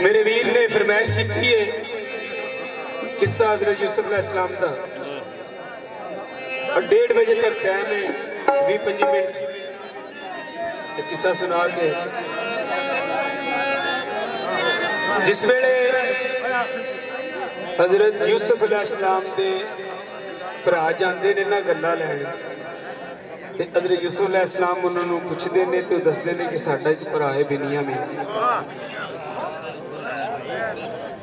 मेरे वीर ने फरमाइश की है किस्सा हज़रत यूसुफ अलैहिस्सलाम का और 1:30 बजे तक टाइम है 20-25 मिनट किस्सा सुना के जिस वेले हज़रत यूसुफ अलैहिस्सलाम दे भरा जाते ने ना गल्लां लैण ते हज़रत यूसुफ अलैहिस्सलाम उन्होंने पुछते हैं तो दसते हैं कि साडा एक भरा है बिनियामीन।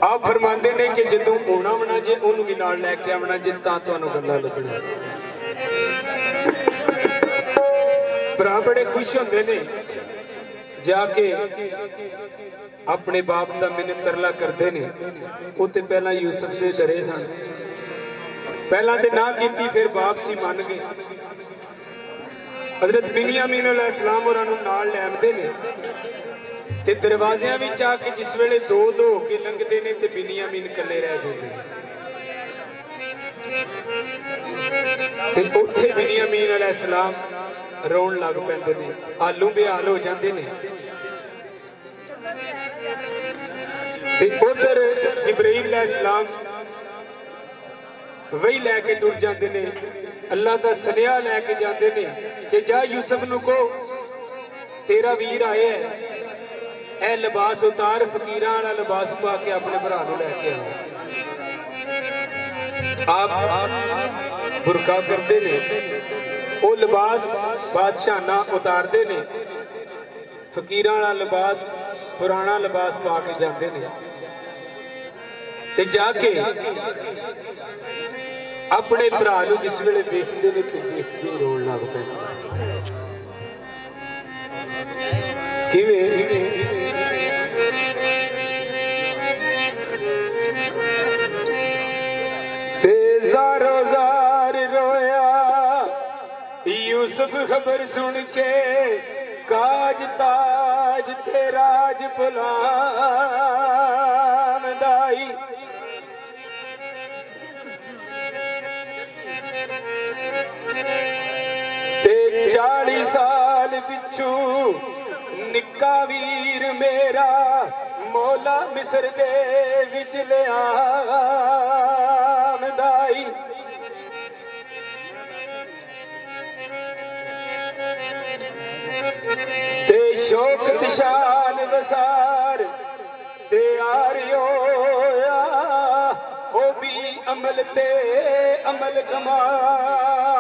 आप फरमाते ने कि जदों आना वना जे उन्होंने भी नाल लैके आवना जे तां तुहानूं गल्लां लभणीआं। भरा बड़े खुश होंदे ने जाके अपने बाप का मिन्नत तरला करते ने। उत्ते पहला यूसुफ से डरे सन, पहला तो ना की फिर बाप सी मान गए। हज़रत बिनियामीन अलैहिस्सलाम होरां नूं नाल ले आंदे ने ते दरवाज़ियां विच आके जिस वेले दो दो के लंघदे ने ते बिनियामीन कल्ले रह जांदे ते उत्थे बिनियामीन अलैहिस्सलाम रोण लग पैंदे ने, आलू बेहाल हो जांदे ने। ते उधर जिब्राइल अलैहिस्सलाम वही लैके टुर जाते ने, अल्लाह का सनेहा लैके जाते ने कि जा यूसुफ नूं कहो तेरा वीर आए है, ए लिबास उतार फकीरां वाला लिबास पा के अपने भरा नूं लैके आओ। आप बुरका करते ने, वो लिबास बादशाह उतारते ने, फकीरां वाला लिबास पुराना लिबास पा के जाते ने ते जाके अपने भरा नूं जिस वेले देखते ने तो देखते रोण लग पैंदे। किवें ते ज़ारो ज़ार रोया यूसुफ खबर सुन के, काज ताज ते राज भुलांदाई। ते 40 साल पिछू निक्का वीर मेरा मौला मिस्र दे विच लियांदाई। ते शौकत शान वसार ते आरियोया ओ भी अमल ते अमल कमांदाई।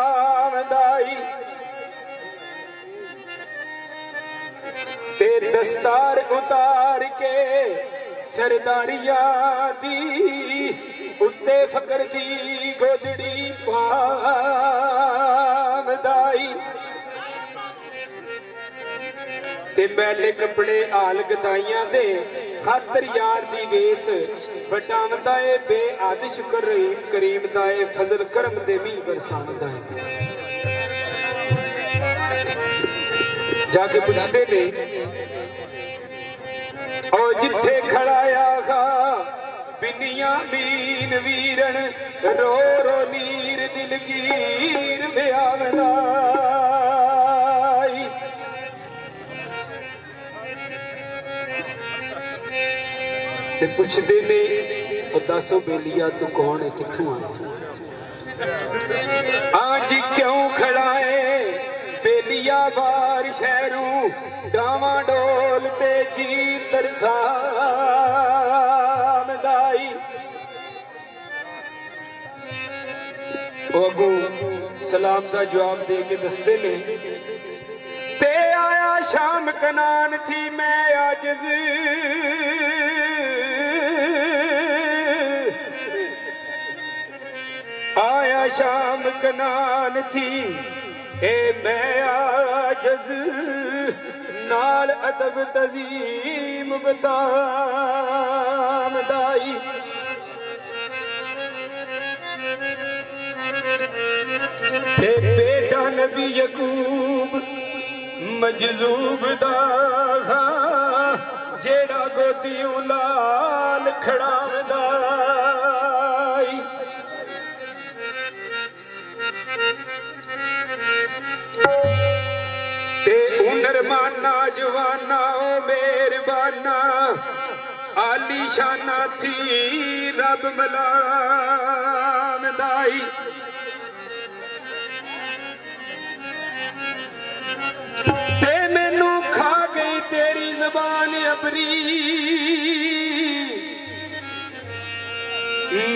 ते दस्तार उतार के सरदारिया दी उत्ते फकर दी गोदड़ी पांदाई। ते मैले कपड़े आल गदाइयां दे खातर यार दी वेस वटावदा है बेअद शुक्र रहीम करीम दा है फजल करम दे मींह बरसावदा है। जाके पुछते ने ओ जिथे खड़ाया गा बिनियामीन वीरन रो रो नीर दिलगीर बेआवदा। ते पुछदे ने दसो बेलिया तू कौन है किथों आया? आज क्यों खड़ा है बेलिया बार शहरों डावा डोल ते जी तरसामदाई। अगू सलाम का जवाब दे के दसते ने ते आया शाम कनान थी मैं आजिज आया शाम कनान थी ए मैं आजज नाल अदब तजीम बतामदाई। ते बेटा नबी यकूब मजजूब दा जेड़ा गोदियों लाल खड़ावदाई। ते उनरमाना जवाना ओ मेहरबाना आलीशाना थी रब मलाम दाई ते मैनू खा गई तेरी जबान अबरी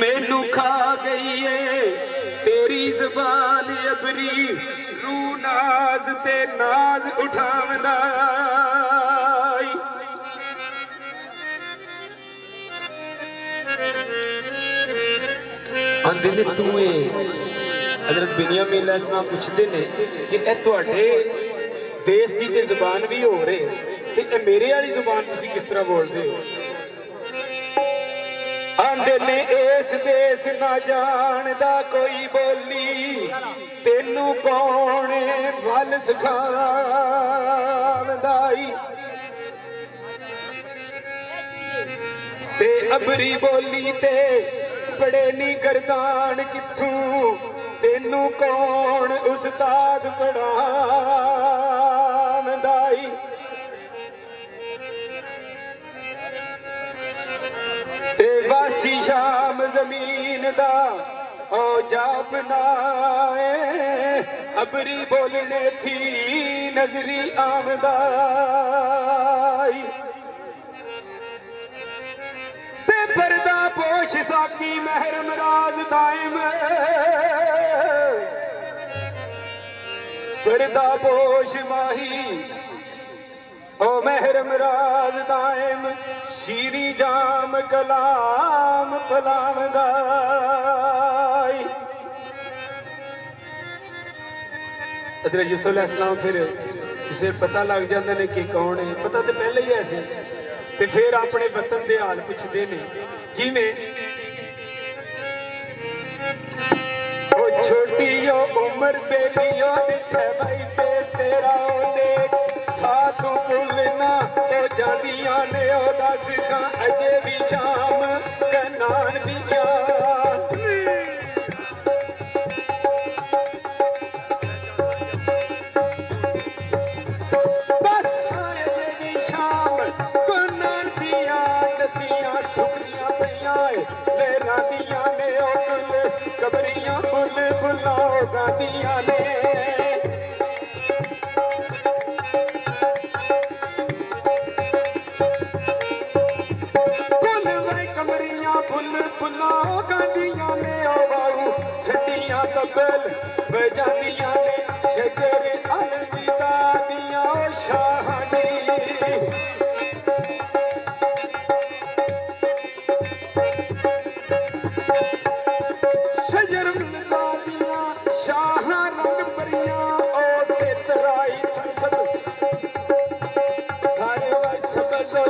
मैनू खा गई है तेरी जबान अबरी रू नाज ते नाज उठावदा आंदे ने तू हजरत बिनियामीन अलैहिस्सलाम पुछदे ने कि ए तुहाडे देश दी ते जुबान भी हो रहे ते ए मेरे वाली जुबान तुसी किस तरह बोलदे हो आंदे ने इस देश ना जानदा कोई बोली तेनू कौन वल सिखावदाई ते अबरी बोली ते बड़े नी करदान किथों तेनू कौन उस्ताद पढ़ावदाई ते वासी शाम जमीन दा ओ जापना अबरी बोलने थी नजरी आमदाई ते पर्दा पोश साकी महरम राज दायम पर्दा पोश माही ओ महरम राज दायम शीरी जाम कलाम पलामदाई हज़रत यूसुफ अलैहिस्सलाम फिर इसे पता लग जाता ने कि कौन है पता तो पहले ही ऐसे ते फिर अपने वतन दे हाल पुछदे ने किवें ओ छोटी ओ उम्र बेलियो दिखे भाई पेश तेरा ओ देख साथ भुलना ओ जादियां ने ओ दस खां अजे भी शाम कनान दिया बस अजे भी शाम कनान दिया नदियां सुखदियां पईयां ले रादियां ने ओ कुल कबरियां बुल बुलाओ गादियां ने तबल बजादियां ने शजर अलविदा दिया शाहनी शजर अलविदा दिया शाह रंग परियां ओ सितराई संसद सारे वस बजो